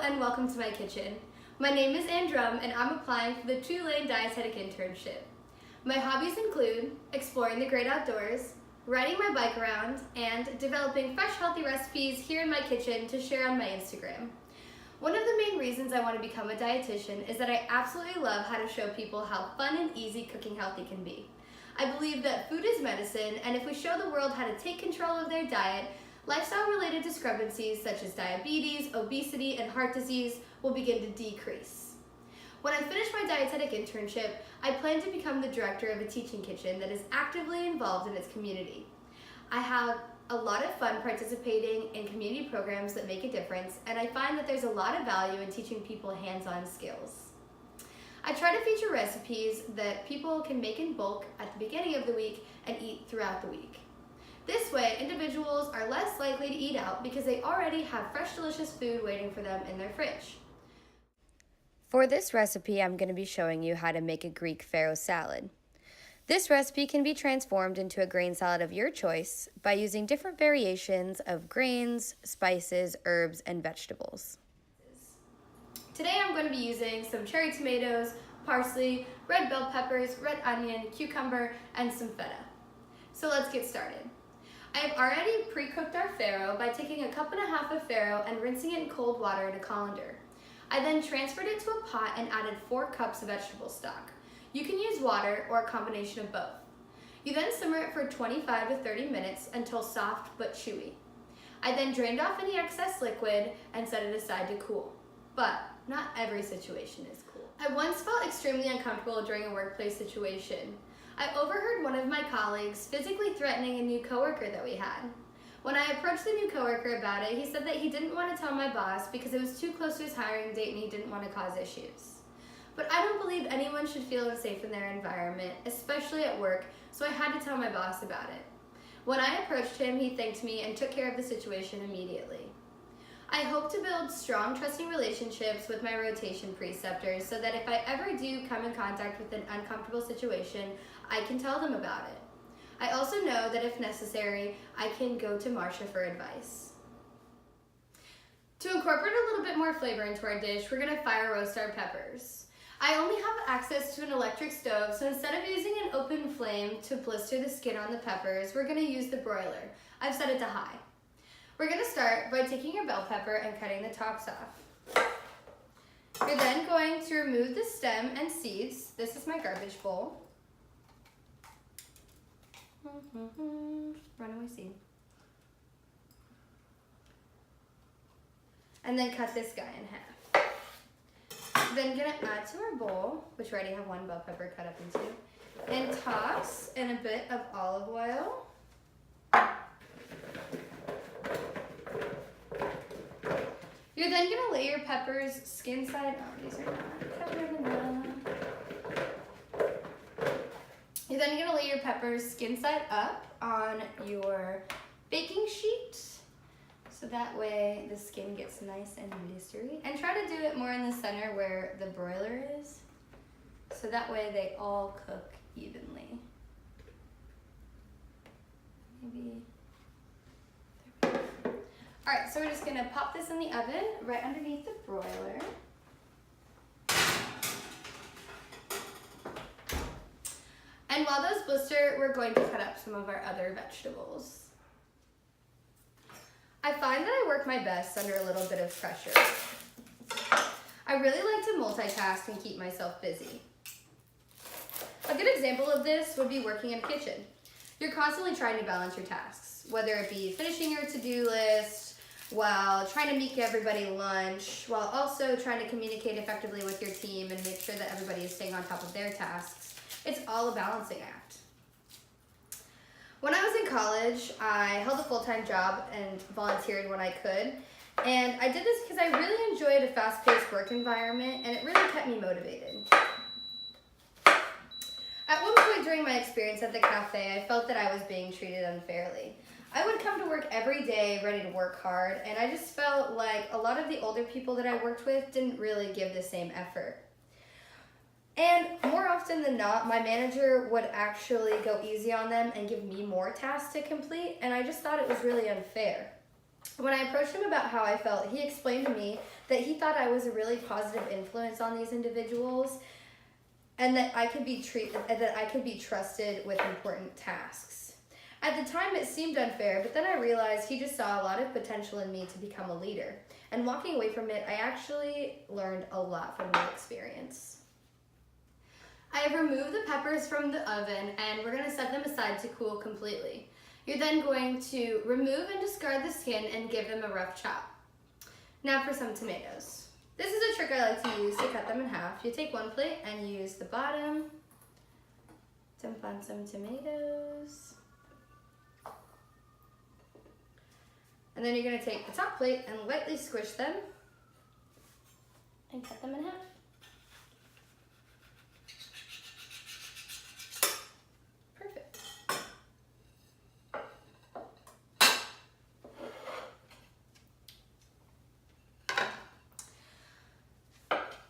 and welcome to my kitchen. My name is Andrum and I'm applying for the Tulane Dietetic Internship. My hobbies include exploring the great outdoors, riding my bike around, and developing fresh, healthy recipes here in my kitchen to share on my Instagram. One of the main reasons I want to become a dietitian is that I absolutely love how to show people how fun and easy cooking healthy can be. I believe that food is medicine, and if we show the world how to take control of their diet, lifestyle-related discrepancies such as diabetes, obesity, and heart disease will begin to decrease. When I finish my dietetic internship, I plan to become the director of a teaching kitchen that is actively involved in its community. I have a lot of fun participating in community programs that make a difference, and I find that there's a lot of value in teaching people hands-on skills. I try to feature recipes that people can make in bulk at the beginning of the week and eat throughout the week. This way, individuals are less likely to eat out because they already have fresh, delicious food waiting for them in their fridge. For this recipe, I'm going to be showing you how to make a Greek Farro salad. This recipe can be transformed into a grain salad of your choice by using different variations of grains, spices, herbs, and vegetables. Today I'm going to be using some cherry tomatoes, parsley, red bell peppers, red onion, cucumber, and some feta. So let's get started. I have already pre-cooked our farro by taking a cup and a half of farro and rinsing it in cold water in a colander. I then transferred it to a pot and added 4 cups of vegetable stock. You can use water or a combination of both. You then simmer it for 25 to 30 minutes until soft but chewy. I then drained off any excess liquid and set it aside to cool. But not every situation is cool. I once felt extremely uncomfortable during a workplace situation. I overheard one of my colleagues physically threatening a new coworker that we had. When I approached the new coworker about it, he said that he didn't want to tell my boss because it was too close to his hiring date and he didn't want to cause issues. But I don't believe anyone should feel unsafe in their environment, especially at work, so I had to tell my boss about it. When I approached him, he thanked me and took care of the situation immediately. I hope to build strong, trusting relationships with my rotation preceptors so that if I ever do come in contact with an uncomfortable situation, I can tell them about it. I also know that if necessary, I can go to Marcia for advice. To incorporate a little bit more flavor into our dish, we're going to fire roast our peppers. I only have access to an electric stove, so instead of using an open flame to blister the skin on the peppers, we're going to use the broiler. I've set it to high. We're going to start by taking your bell pepper and cutting the tops off. You're then going to remove the stem and seeds. This is my garbage bowl. Runaway seed. And then cut this guy in half. Then gonna add to our bowl, which we already have 1 bell pepper cut up into, and toss in a bit of olive oil. You're then gonna lay your peppers skin side up. These are not covered enough. You're then gonna lay your peppers skin side up on your baking sheet. So that way the skin gets nice and blistery. And try to do it more in the center where the broiler is. So that way they all cook evenly. Maybe. All right, so we're just gonna pop this in the oven right underneath the broiler. And while those blister, we're going to cut up some of our other vegetables. I find that I work my best under a little bit of pressure. I really like to multitask and keep myself busy. A good example of this would be working in a kitchen. You're constantly trying to balance your tasks, whether it be finishing your to-do list, while trying to make everybody lunch, while also trying to communicate effectively with your team and make sure that everybody is staying on top of their tasks. It's all a balancing act. When I was in college, I held a full-time job and volunteered when I could. And I did this because I really enjoyed a fast-paced work environment and it really kept me motivated. At one point during my experience at the cafe, I felt that I was being treated unfairly. I would come to work every day ready to work hard, and I just felt like a lot of the older people that I worked with didn't really give the same effort. And more often than not, my manager would actually go easy on them and give me more tasks to complete, and I just thought it was really unfair. When I approached him about how I felt, he explained to me that he thought I was a really positive influence on these individuals and that I could be trusted with important tasks. At the time, it seemed unfair, but then I realized he just saw a lot of potential in me to become a leader. And walking away from it, I actually learned a lot from the experience. I have removed the peppers from the oven, and we're going to set them aside to cool completely. You're then going to remove and discard the skin and give them a rough chop. Now for some tomatoes. This is a trick I like to use to cut them in half. You take one plate and use the bottom, dump on some tomatoes. And then you're going to take the top plate and lightly squish them and cut them in half. Perfect.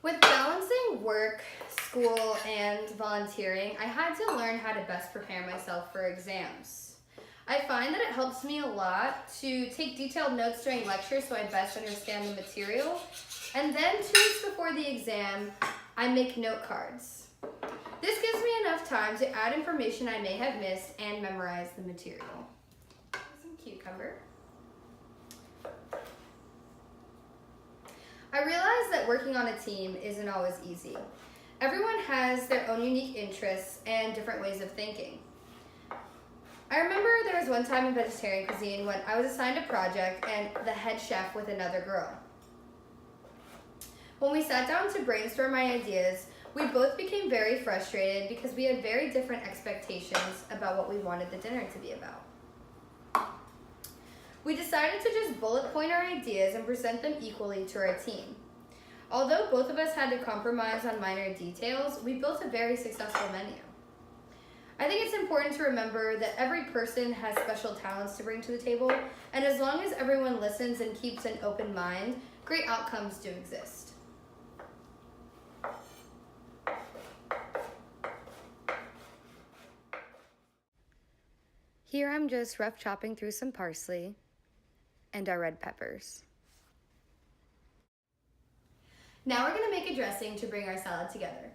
With balancing work, school, and volunteering, I had to learn how to best prepare myself for exams. I find that it helps me a lot to take detailed notes during lectures so I best understand the material. And then 2 weeks before the exam, I make note cards. This gives me enough time to add information I may have missed and memorize the material. Some cucumber. I realize that working on a team isn't always easy. Everyone has their own unique interests and different ways of thinking. I remember there was one time in vegetarian cuisine when I was assigned a project and the head chef with another girl. When we sat down to brainstorm my ideas, we both became very frustrated because we had very different expectations about what we wanted the dinner to be about. We decided to just bullet point our ideas and present them equally to our team. Although both of us had to compromise on minor details, we built a very successful menu. I think it's important to remember that every person has special talents to bring to the table, and as long as everyone listens and keeps an open mind, great outcomes do exist. Here I'm just rough chopping through some parsley and our red peppers. Now we're going to make a dressing to bring our salad together.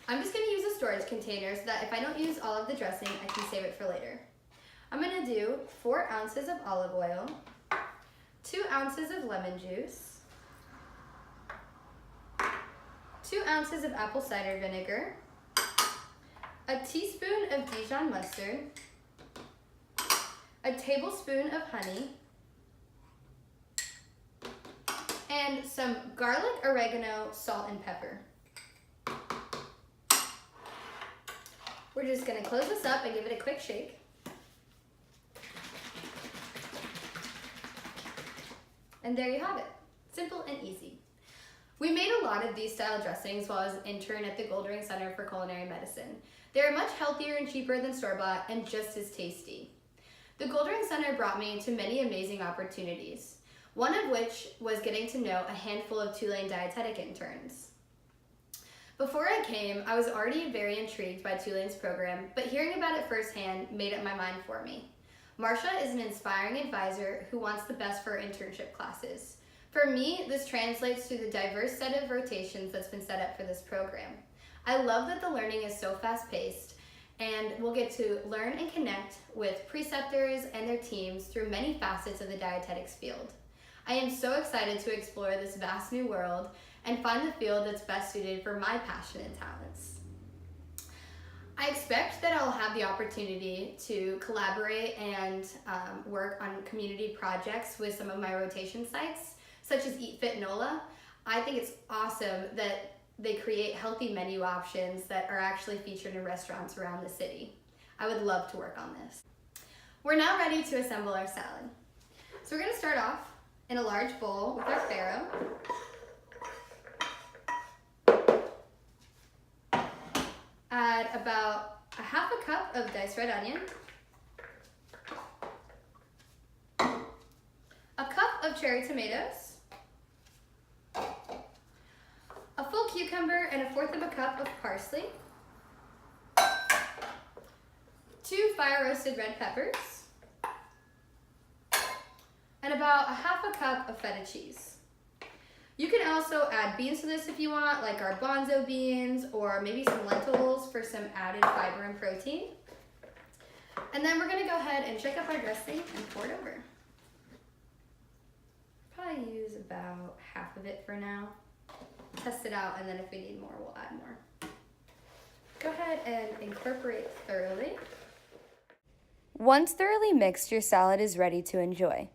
I'm just going to use a storage container so that if I don't use all of the dressing, I can save it for later. I'm going to do 4 ounces of olive oil, 2 ounces of lemon juice, 2 ounces of apple cider vinegar, a teaspoon of Dijon mustard, a tablespoon of honey, and some garlic, oregano, salt, and pepper. We're just going to close this up and give it a quick shake. And there you have it. Simple and easy. We made a lot of these style dressings while I was an intern at the Goldring Center for Culinary Medicine. They are much healthier and cheaper than store-bought and just as tasty. The Goldring Center brought me to many amazing opportunities, one of which was getting to know a handful of Tulane Dietetic interns. Before I came, I was already very intrigued by Tulane's program, but hearing about it firsthand made up my mind for me. Marsha is an inspiring advisor who wants the best for her internship classes. For me, this translates to the diverse set of rotations that's been set up for this program. I love that the learning is so fast-paced, and we'll get to learn and connect with preceptors and their teams through many facets of the dietetics field. I am so excited to explore this vast new world and find the field that's best suited for my passion and talents. I expect that I'll have the opportunity to collaborate and work on community projects with some of my rotation sites, such as Eat Fit NOLA. I think it's awesome that they create healthy menu options that are actually featured in restaurants around the city. I would love to work on this. We're now ready to assemble our salad. So we're going to start off in a large bowl with our farro. Add about a half a cup of diced red onion, a cup of cherry tomatoes, a full cucumber and 1/4 of a cup of parsley, 2 fire roasted red peppers, and about a half a cup of feta cheese. You can also add beans to this if you want, like our bonzo beans, or maybe some lentils for some added fiber and protein. And then we're gonna go ahead and shake up our dressing and pour it over. Probably use about half of it for now. Test it out, and then if we need more, we'll add more. Go ahead and incorporate thoroughly. Once thoroughly mixed, your salad is ready to enjoy.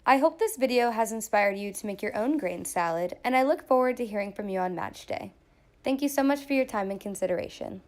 I hope this video has inspired you to make your own grain salad, and I look forward to hearing from you on match day. Thank you so much for your time and consideration.